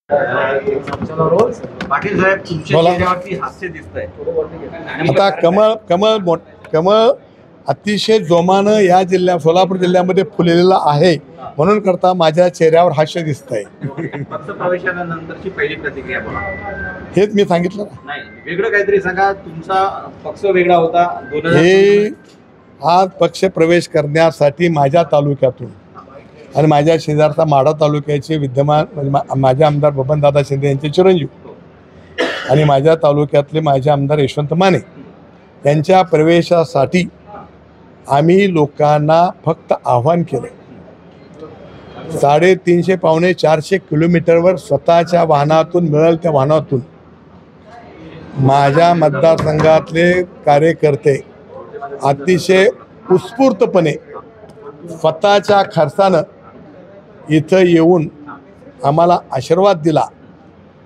पाटील साहेब तुमच्या चेहऱ्यावरती हास्य दिसतंय. आता कमळ अतिशय जोमानं या जिल्ह्यात सोलापूर जिल्ह्यामध्ये फुललेला आहे म्हणून करता माझ्या चेहऱ्यावर हास्य दिसतंय. पक्ष प्रवेशानंतरची पहिली प्रतिक्रिया बोला. हेच मी सांगितलं ना. नाही वेगळं काहीतरी सांगा. तुमचा पक्ष वेगळा होता. हे आज पक्ष प्रवेश करण्यासाठी माझ्या तालुक्यातून आणि माझ्या शेजारचा माढा तालुक्याचे विद्यमान म्हणजे माझे आमदार बबनदादा शिंदे यांचे चिरंजीव आणि माझ्या तालुक्यातले माझे आमदार यशवंत माने यांच्या प्रवेशासाठी आम्ही लोकांना फक्त आव्हान केलं. 350 पावणे 400 किलोमीटरवर स्वतःच्या वाहनातून मिळेल त्या वाहनातून माझ्या मतदारसंघातले कार्यकर्ते अतिशय उत्स्फूर्तपणे स्वतःच्या खर्चानं इथं येऊन आम्हाला आशीर्वाद दिला.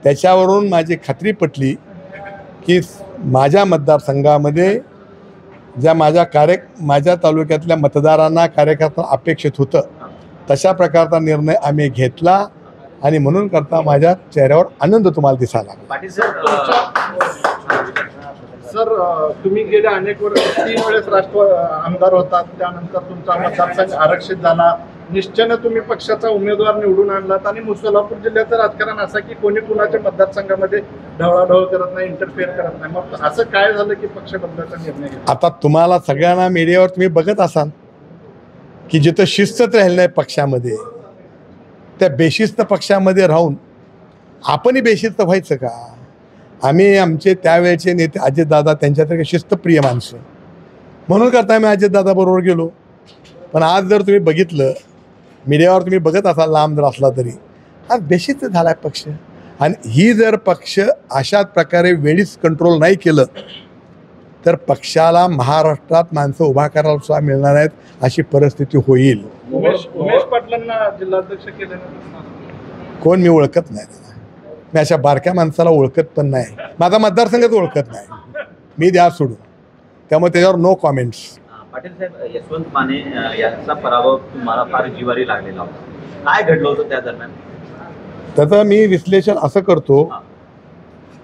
त्याच्यावरून माझी खात्री पटली की माझ्या मतदारसंघामध्ये ज्या माझ्या तालुक्यातल्या मतदारांना कार्यकर्त्यांना अपेक्षित होतं तशा प्रकारचा निर्णय आम्ही घेतला आणि म्हणून करता माझ्या चेहऱ्यावर आनंद तुम्हाला दिसायला. पाटील सर तुम्ही गेल्या अनेक वर्ष 3 वेळेस आमदार होतात. त्यानंतर तुमचा मतदारसंघ आरक्षित झाला. निश्चयानं तुम्ही पक्षाचा उमेदवार निवडून आणलात आणि सोलापूर जिल्ह्याचं राजकारण असं की कोणी कुणाच्या मतदारसंघामध्ये ढवळाढवळ करत नाही, इंटरफेअर करत नाही. मग असं काय झालं की पक्ष बदलाचा निर्णय घेतला? आता तुम्हाला सगळ्यांना मीडियावर तुम्ही बघत असाल की जिथं शिस्तच राहिलं नाही पक्षामध्ये त्या बेशिस्त पक्षामध्ये राहून आपणही बेशिस्त व्हायचं का? आम्ही आमचे त्यावेळेचे नेते अजितदादा त्यांच्यासारखे शिस्तप्रिय माणसं म्हणून करता आम्ही अजितदादा बरोबर गेलो. पण आज जर तुम्ही बघितलं मीडियावर तुम्ही बघत असाल लांब जर असला तरी आज बेशिस्त झाला आहे पक्ष. आणि ही जर पक्ष अशाच प्रकारे वेळीच कंट्रोल नाही केलं तर पक्षाला महाराष्ट्रात माणसं उभा करायला सुद्धा मिळणार आहेत अशी परिस्थिती होईल. उमेश पाटलांना जिल्हाध्यक्ष केल्यानंतर कोण मी ओळखत नाही. मी अशा बारक्या माणसाला ओळखत पण नाही. माझा मतदारसंघच ओळखत नाही. मी द्या सोडून. त्यामुळे त्याच्यावर नो कॉमेंट्स. पाटील साहेब यशवंत माने यांचा पराभव तुम्हाला फार जिवारी लागलेला होता. काय घडलं होतं त्या दरम्यान? त्याचं मी विश्लेषण असं करतो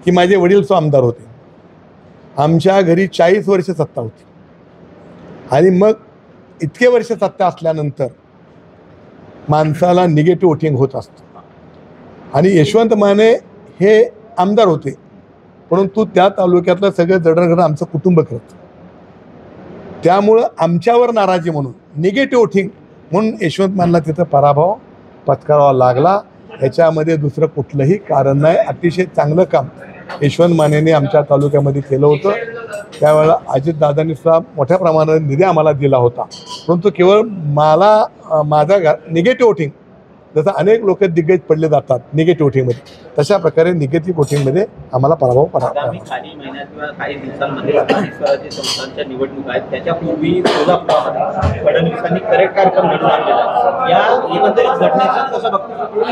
की माझे वडील आमदार होते. आमच्या घरी 40 वर्ष सत्ता होती आणि मग इतके वर्ष सत्ता असल्यानंतर माणसाला निगेटिव्ह वोटिंग होत असतं. आणि यशवंत माने हे आमदार होते परंतु त्या तालुक्यातलं सगळं जडणघडण आमचं कुटुंब करतं. त्यामुळं आमच्यावर नाराजी म्हणून निगेटिव्ह वोटिंग म्हणून यशवंत मानेला तिथं पराभव पत्करावा लागला. याच्यामध्ये दुसरं कुठलंही कारण नाही. अतिशय चांगलं काम यशवंत मानेने आमच्या तालुक्यामध्ये केलं होतं. त्यावेळेला अजितदादांनी सुद्धा मोठ्या प्रमाणात निधी आम्हाला दिला होता. परंतु केवळ माझा निगेटिव्ह वोटिंग जसं अनेक लोक दिग्गज पडले जातात निगेटिव्ह वोटिंगमध्ये तशा प्रकारे निगेटिव्ह वोटिंगमध्ये आम्हाला पराभव आगामी काही महिन्यात किंवा काही दिवसांमध्ये स्थानिक स्वराज्य संस्थांच्या निवडणुका आहेत. त्याच्यापूर्वी सोलापुरामध्ये फडणवीसांनी करेक्ट कार्यक्रम घडवून आणलेला. या एकंदरीत घटनेचं कसं बघतो?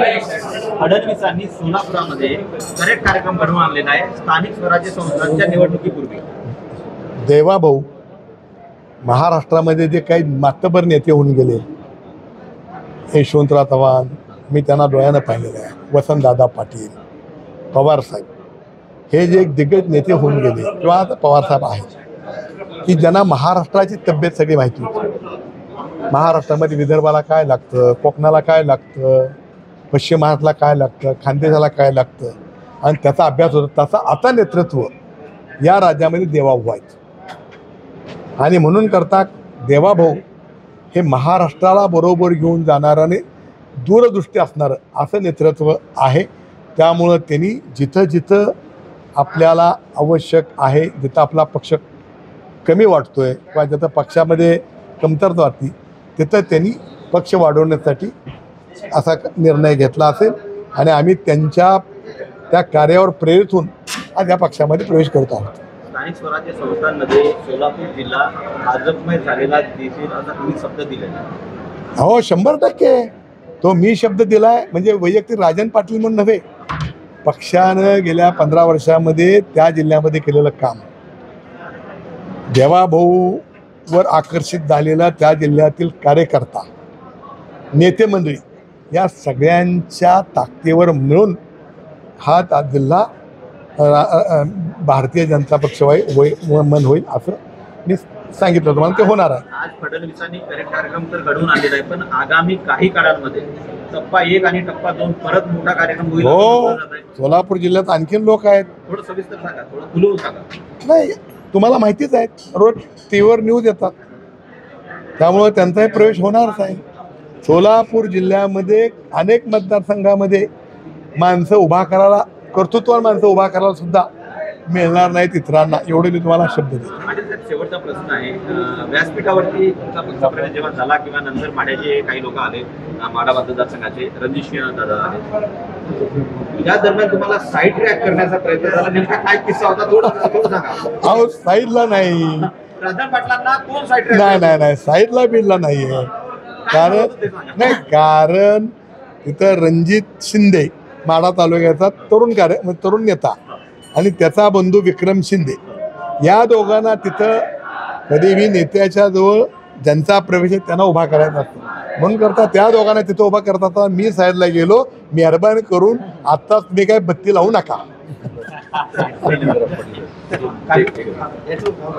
फडणवीसांनी सोलापुरामध्ये करेक्ट कार्यक्रम घडवून आणलेला आहे स्थानिक स्वराज्य संस्थांच्या निवडणुकीपूर्वी. देवाभाऊ महाराष्ट्रामध्ये जे काही मातबर नेते होऊन गेले यशवंतराव चव्हाण मी त्यांना डोळ्यानं पाहिलेलं आहे. वसंतदादा पाटील पवारसाहेब हे जे एक दिग्गज नेते होऊन गेले किंवा आता पवारसाहेब आहेत की ज्यांना महाराष्ट्राची तब्येत सगळी माहिती होती. महाराष्ट्रामध्ये विदर्भाला काय लागतं, कोकणाला काय लागतं, पश्चिम महाराष्ट्राला काय लागतं, खानदेशाला काय लागतं आणि त्याचा अभ्यास होता. तसा आता नेतृत्व या राज्यामध्ये देवाभाऊ आहेत. आणि म्हणून करता देवाभाऊ हे महाराष्ट्राला बरोबर घेऊन जाणारं आणि दूरदृष्टी असणारं असं नेतृत्व आहे. त्यामुळं त्यांनी जिथं जिथं आपल्याला आवश्यक आहे जिथं आपला पक्ष कमी वाटतोय किंवा जिथं पक्षामध्ये कमतरता वाटते तिथं त्यांनी पक्ष वाढवण्यासाठी असा निर्णय घेतला असेल आणि आम्ही त्यांच्या त्या कार्यावर प्रेरित होऊन आज या पक्षामध्ये प्रवेश करत आहोत. स्थानिक स्वराज्य संस्थांमध्ये सोलापूर जिल्हा भाजपमय झालेला दिसेल असा तुम्ही शब्द दिलेला. हो 100% तो मी शब्द दिलाय. म्हणजे वैयक्तिक राजन पाटील म्हणून नव्हे. पक्षानं गेल्या 15 वर्षामध्ये त्या जिल्ह्यामध्ये केलेलं काम देवाभाऊवर आकर्षित झालेला त्या जिल्ह्यातील कार्यकर्ता नेते मंडळी या सगळ्यांच्या ताकदीवर मिळून हा जिल्हा भारतीय जनता पक्ष मन होईल असं मी सांगितलं तुम्हाला, ते होणार आहे. आज फडणवीसांनी करेक्ट कार्यक्रम तर घडवून आणलेला आहे, पण आगामी काही काळांमध्ये टप्पा 1 आणि टप्पा 2 परत मोठा कार्यक्रम होईल असं हो, म्हटलं जात आहे. सोलापूर जिल्ह्यात आणखीन लोक आहेत. थोडं सविस्तर सांगा, थोडं खुलवून सांगा. नाही, तुम्हाला माहितीच आहे, रोज टीव्हीवर न्यूज येतात, त्यामुळे त्यांचाही प्रवेश होणारच आहे. सोलापूर जिल्ह्यामध्ये अनेक मतदारसंघामध्ये माणसं उभा करायला, कर्तृत्वान माणसं उभा करायला सुद्धा मिळणार नाहीत इतरांना, एवढे मी तुम्हाला शब्द देतो. आणि त्यात शेवटचा प्रश्न आहे, व्यासपीठावरती तुमचा पक्षप्रवेश जेव्हा झाला किंवा नंतर माढ्याचे काही लोक आले, माढा मतदारसंघाचे रणजित सिंह दादा आले, या दरम्यान तुम्हाला साईड ट्रॅक करण्याचा प्रयत्न झाला, नेमका काय किस्सा होता थोडं सांगा. अहो, साईडला नाही, राजन पाटलांना कोण साईड नाही साईडला बिडला नाहीये. कारण तिथं रणजित शिंदे माढा तालुक्याचा तरुण नेता आणि त्याचा बंधू विक्रम शिंदे, या दोघांना तिथं कधीही नेत्याच्या जवळ ज्यांचा प्रवेश आहे त्यांना उभा करायचा असतो, म्हणून करता त्या दोघांना तिथं उभा करता मी साईडला गेलो. मेहरबानी करून आत्ताच तुम्ही काय बत्ती लावू नका.